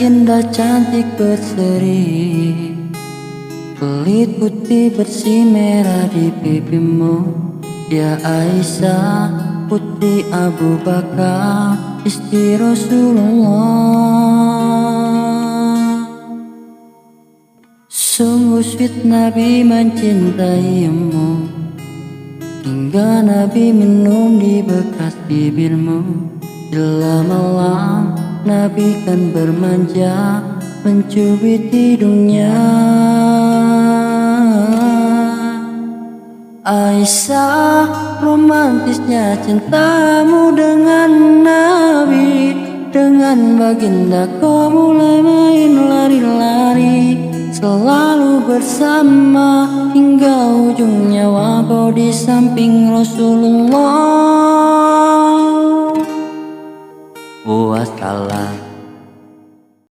indah cantik berseri, kulit putih bersih merah di pipimu. Ya Aisyah, putri Abu Bakar, istri Rasulullah. Sungguh sweet Nabi mencintaimu, hingga Nabi minum di bekas bibirmu. Bila malam Nabi kan bermanja, mencubit hidungnya. Aisyah, romantisnya cintamu dengan Nabi. Dengan baginda kau mulai main lari-lari, selalu bersama hingga ujung nyawa kau di samping Rasulullah. Wassalam.